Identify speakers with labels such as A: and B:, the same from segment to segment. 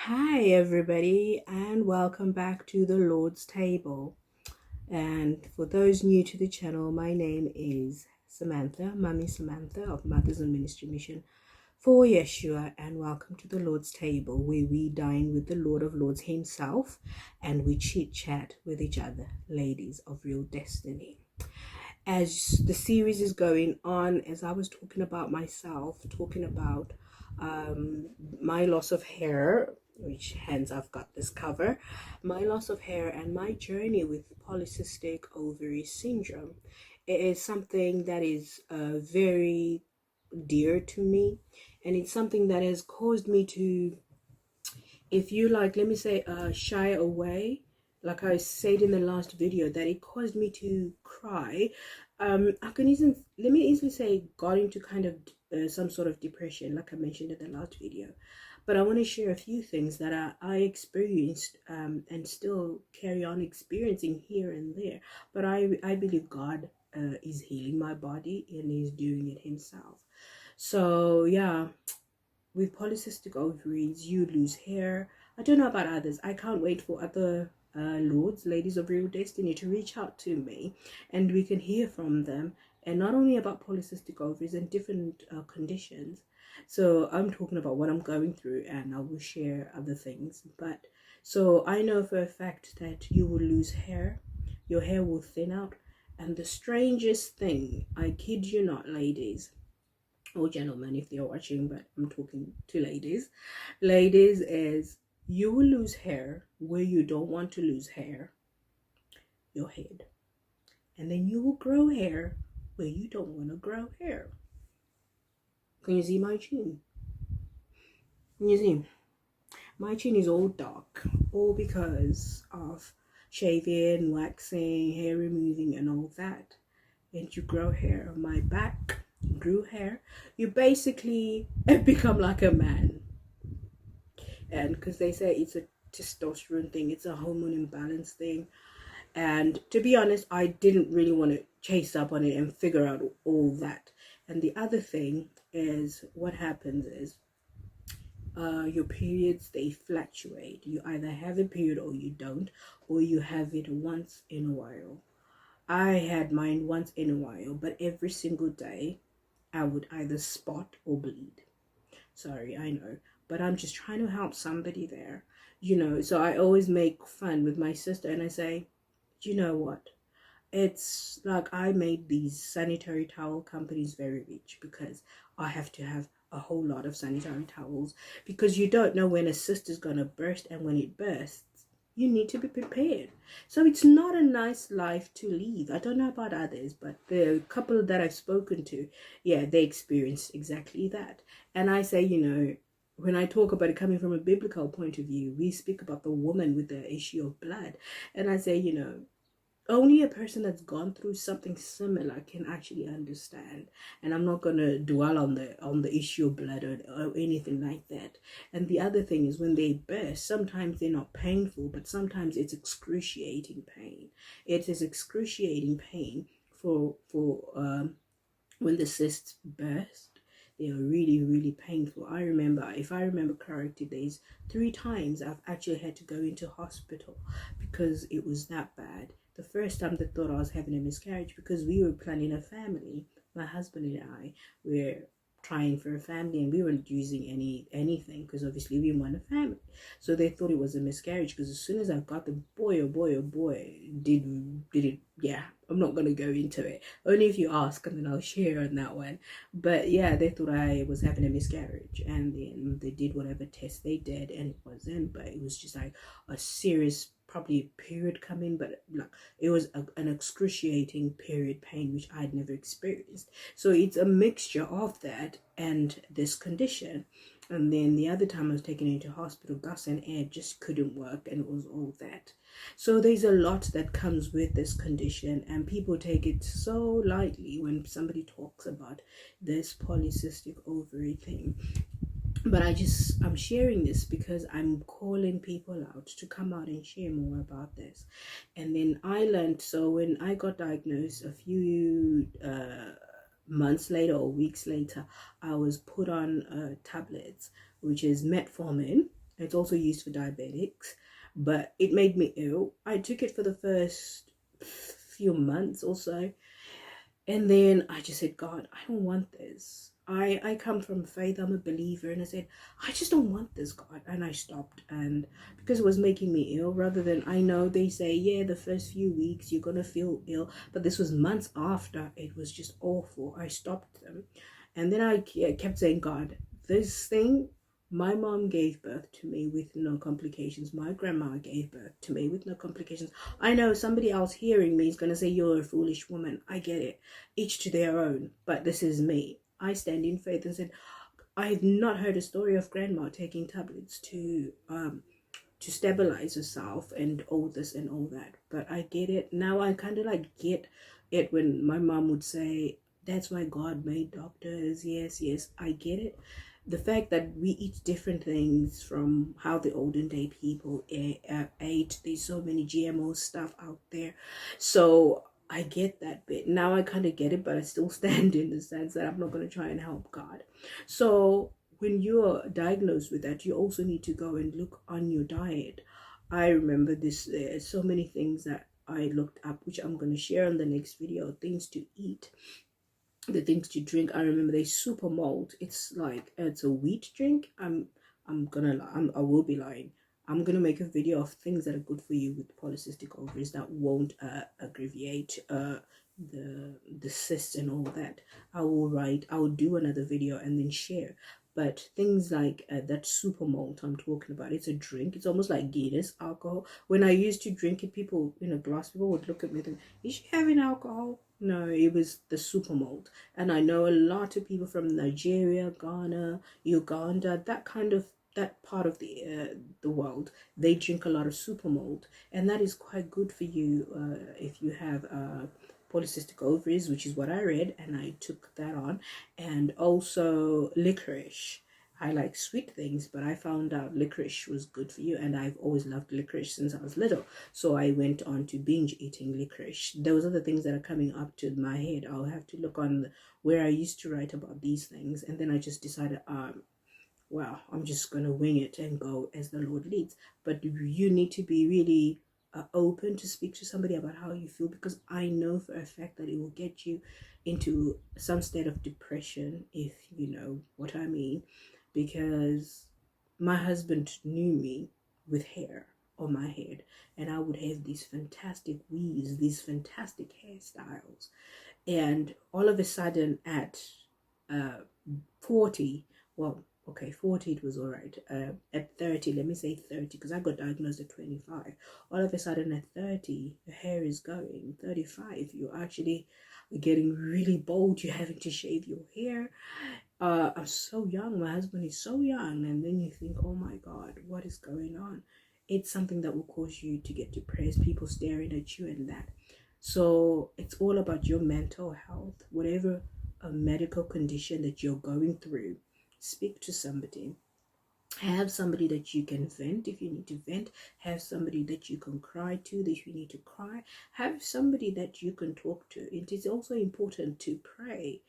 A: Hi, everybody, and welcome back to the Lord's Table. And for those new to the channel, my name is Samantha, Mummy Samantha of Mothers and Ministry Mission for Yeshua, and welcome to the Lord's Table, where we dine with the Lord of Lords Himself and we chit chat with each other, ladies of real destiny. As the series is going on, as I was talking about myself, talking about my loss of hair, which hence I've got this cover, my loss of hair and my journey with polycystic ovary syndrome. It is something that is very dear to me, and it's something that has caused me to, if you like, let me say, shy away. Like I said in the last video, that it caused me to cry. I can easily, let me easily say, got into kind of some sort of depression, like I mentioned in the last video. But I want to share a few things that I experienced and still carry on experiencing here and there. But I believe God is healing my body and He's doing it Himself. So yeah, with polycystic ovaries, you lose hair. I don't know about others. I can't wait for other lords, ladies of real destiny, to reach out to me and we can hear from them. And not only about polycystic ovaries and different conditions. So I'm talking about what I'm going through, and I will share other things. But so I know for a fact that you will lose hair, your hair will thin out. And the strangest thing, I kid you not, ladies, or gentlemen if they're watching, but I'm talking to ladies, is you will lose hair where you don't want to lose hair, your head, and then you will grow hair where you don't want to grow hair. Can you see my chin? Can you see? My chin is all dark, all because of shaving, waxing, hair removing and all that. And you grow hair on my back, grew hair, you basically become like a man. And because they say it's a testosterone thing, it's a hormone imbalance thing. And to be honest, I didn't really want to chase up on it and figure out all that. And the other thing is, what happens is your periods, they fluctuate. You either have a period or you don't, or you have it once in a while. I had mine once in a while, but every single day I would either spot or bleed. Sorry, I know, but I'm just trying to help somebody there, so I always make fun with my sister and I say, you know what, it's like I made these sanitary towel companies very rich because I have to have a whole lot of sanitary towels, because you don't know when a cyst gonna burst, and when it bursts you need to be prepared. So it's not a nice life to live. I don't know about others, but the couple that I've spoken to, yeah, they experienced exactly that. And I say, when I talk about it coming from a biblical point of view, we speak about the woman with the issue of blood. And I say, only a person that's gone through something similar can actually understand. And I'm not going to dwell on the issue of blood or anything like that. And the other thing is, when they burst, sometimes they're not painful, but sometimes it's excruciating pain. It is excruciating pain for when the cysts burst. They are really, really painful. If I remember correctly, there's 3 times I've actually had to go into hospital because it was that bad. The first time they thought I was having a miscarriage, because we were planning a family. My husband and I were trying for a family, and we weren't using anything because obviously we want a family. So they thought it was a miscarriage, because as soon as I got the boy, oh boy, oh boy, did it. Yeah, I'm not going to go into it, only if you ask, and then I'll share on that one. But yeah, they thought I was having a miscarriage, and then they did whatever test they did, and it wasn't. But it was just like a serious, probably a period coming, but like it was an excruciating period pain which I'd never experienced. So it's a mixture of that and this condition. And then the other time I was taken into hospital, gas and air just couldn't work, and it was all that. So there's a lot that comes with this condition, and people take it so lightly when somebody talks about this polycystic ovary thing. But I'm sharing this because I'm calling people out to come out and share more about this. And then I learned, so when I got diagnosed a few months later or weeks later, I was put on tablets, which is metformin, It's also used for diabetics, but it made me ill. I took it for the first few months or so, and then I just said, God, I don't want this. I come from faith, I'm a believer, and I said, I just don't want this, God. And I stopped, and because it was making me ill, rather than, I know they say, yeah, the first few weeks you're gonna feel ill, but this was months after. It was just awful. I stopped them, and then I kept saying, God, this thing, my mom gave birth to me with no complications. My grandma gave birth to me with no complications. I know somebody else hearing me is going to say, you're a foolish woman. I get it. Each to their own. But this is me. I stand in faith and said, I have not heard a story of grandma taking tablets to stabilize herself and all this and all that. But I get it. Now I kind of like get it when my mom would say, that's why God made doctors. Yes, yes, I get it. The fact that we eat different things from how the olden day people ate. There's so many GMO stuff out there. So I get that bit. Now I kind of get it, but I still stand in the sense that I'm not going to try and help God. So when you're diagnosed with that, you also need to go and look on your diet. I remember this, so many things that I looked up, which I'm going to share in the next video, things to eat, the things to drink. I remember they super mold. It's like, it's a wheat drink. I will be lying. I'm gonna make a video of things that are good for you with polycystic ovaries that won't aggravate the cysts and all that. I will do another video and then share. But things like that super malt I'm talking about, it's a drink. It's almost like Guinness alcohol. When I used to drink it, people in a glass, people would look at me and think, is she having alcohol? No, it was the super malt. And I know a lot of people from Nigeria, Ghana, Uganda, that part of the world, they drink a lot of super malt, and that is quite good for you if you have polycystic ovaries, which is what I read, and I took that on. And also licorice. I like sweet things, but I found out licorice was good for you, and I've always loved licorice since I was little. So I went on to binge eating licorice. Those are the things that are coming up to my head. I'll have to look on where I used to write about these things, and then I just decided, well, I'm just going to wing it and go as the Lord leads. But you need to be really open to speak to somebody about how you feel, because I know for a fact that it will get you into some state of depression, if you know what I mean. Because my husband knew me with hair on my head, and I would have these fantastic weaves, these fantastic hairstyles. And all of a sudden at 40, well, okay, 40 it was all right. At 30, let me say 30, because I got diagnosed at 25. All of a sudden at 30, your hair is going. 35, you're actually getting really bald. You're having to shave your hair. I'm so young. My husband is so young. And then you think, oh my God, what is going on? It's something that will cause you to get depressed, people staring at you and that. So it's all about your mental health. Whatever a medical condition that you're going through, speak to somebody. Have somebody that you can vent if you need to vent. Have somebody that you can cry to if you need to cry. Have somebody that you can talk to. It is also important to pray.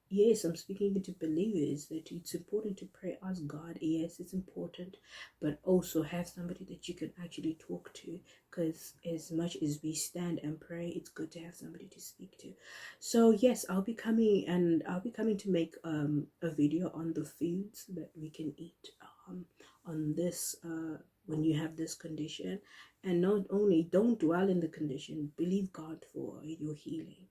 A: Yes, I'm speaking into believers that it's important to pray, ask God. Yes, it's important, but also have somebody that you can actually talk to, because as much as we stand and pray, it's good to have somebody to speak to. So yes, I'll be coming to make a video on the foods that we can eat on this when you have this condition. And not only don't dwell in the condition, believe God for your healing.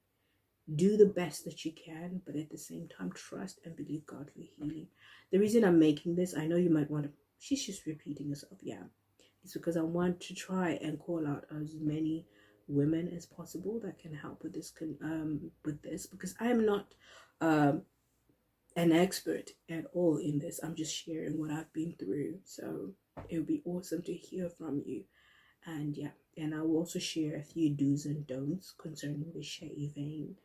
A: Do the best that you can, but at the same time, trust and believe God for healing. The reason I'm making this, I know you might want to, she's just repeating herself, yeah. It's because I want to try and call out as many women as possible that can help with this, because I am not an expert at all in this. I'm just sharing what I've been through. So it would be awesome to hear from you. And yeah, and I will also share a few do's and don'ts concerning the shaving,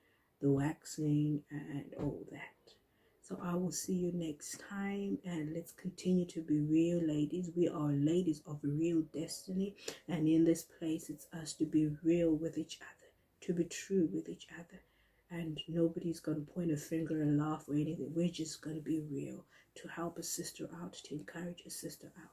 A: the waxing, and all that. So I will see you next time, and let's continue to be real ladies. We are ladies of real destiny, and in this place it's us to be real with each other, to be true with each other. And nobody's going to point a finger and laugh or anything. We're just going to be real, to help a sister out, to encourage a sister out.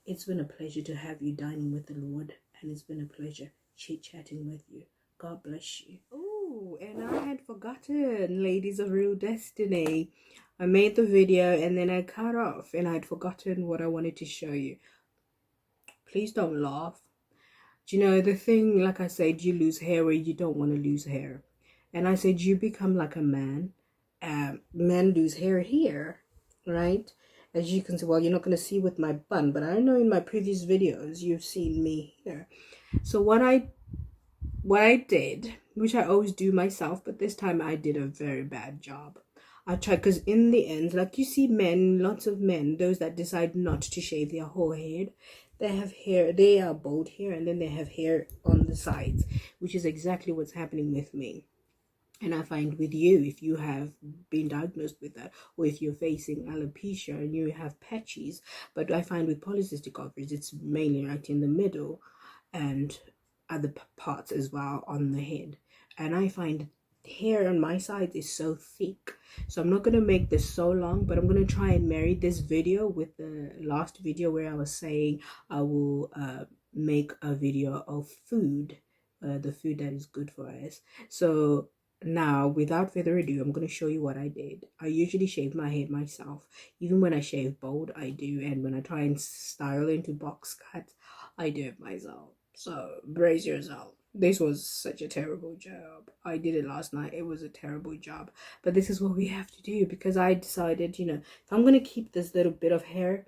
A: It's been a pleasure to have you dining with the Lord, and it's been a pleasure chit-chatting with you. God bless you. Oh, and I had forgotten, ladies of real destiny. I made the video and then I cut off, and I'd forgotten what I wanted to show you. Please don't laugh. Do you know the thing, like I said, you lose hair where you don't want to lose hair. And I said, you become like a man. Men lose hair here, right? As you can see, well, you're not going to see with my bun, but I know in my previous videos, you've seen me here. So what I did, which I always do myself, but this time I did a very bad job. I tried, because in the end, like you see men, lots of men, those that decide not to shave their whole head, they have hair, they are bald here, and then they have hair on the sides, which is exactly what's happening with me. And I find with you, if you have been diagnosed with that, or if you're facing alopecia and you have patches, but I find with polycystic ovaries, it's mainly right in the middle and other parts as well on the head. And I find hair on my side is so thick, so I'm not going to make this so long, but I'm going to try and marry this video with the last video where I was saying I will make a video of food, the food that is good for us. So now, without further ado, I'm going to show you what I did. I usually shave my head myself. Even when I shave bald, I do. And when I try and style into box cuts, I do it myself. So brace yourself. This was such a terrible job. I did it last night. It was a terrible job. But this is what we have to do, because I decided, you know, if I'm going to keep this little bit of hair,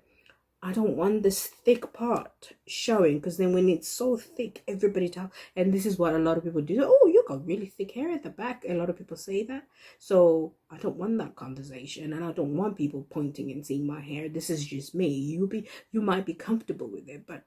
A: I don't want this thick part showing, because then when it's so thick, everybody tells, and this is what a lot of people do. Oh, you got really thick hair at the back. A lot of people say that. So I don't want that conversation, and I don't want people pointing and seeing my hair. This is just me. You might be comfortable with it, but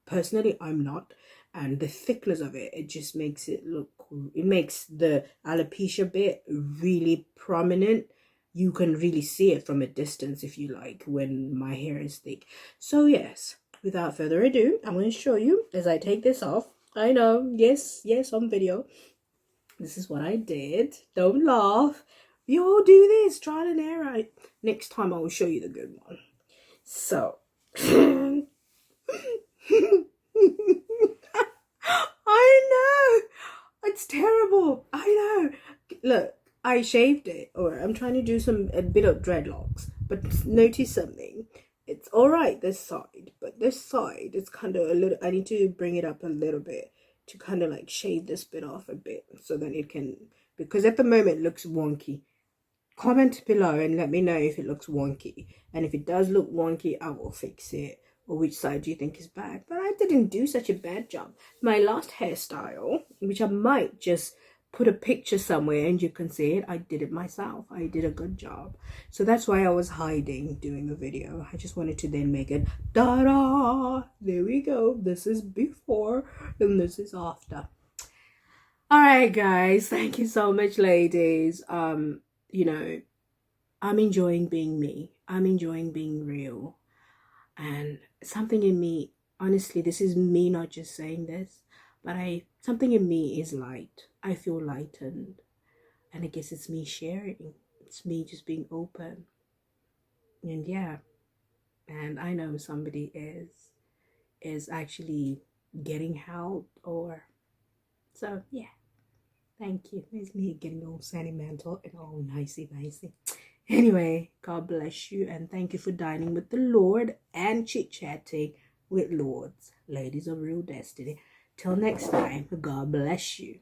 A: personally, I'm not. And the thickness of it just makes it look cool. It makes the alopecia bit really prominent. You can really see it from a distance, if you like, when my hair is thick. So yes, without further ado, I'm going to show you as I take this off. I know, yes, on video. This is what I did. Don't laugh. We all do this, trial and error. Next time I will show you the good one. So, I know, it's terrible. I know. Look, I shaved it, or I'm trying to do a bit of dreadlocks, but notice something. It's all right this side, but this side it's kind of a little. I need to bring it up a little bit to kind of like shave this bit off a bit, so that it can, because at the moment it looks wonky. Comment below and let me know if it looks wonky, and if it does look wonky, I will fix it. Or which side do you think is bad? But I didn't do such a bad job. My last hairstyle, which I might just put a picture somewhere and you can see it, I did it myself. I did a good job. So that's why I was hiding doing the video. I just wanted to then make it da-da. There we go. This is before and this is after. All right, guys. Thank you so much, ladies. You know, I'm enjoying being me. I'm enjoying being real. And something in me, honestly, this is me not just saying this, but something in me is light. I feel lightened, and I guess it's me sharing. It's me just being open. And yeah, and I know somebody is actually getting help, or so yeah. Thank you. It's me getting all sentimental and all nicey. Anyway, God bless you, and thank you for dining with the Lord and chit-chatting with Lords, ladies of real destiny. Till next time, God bless you.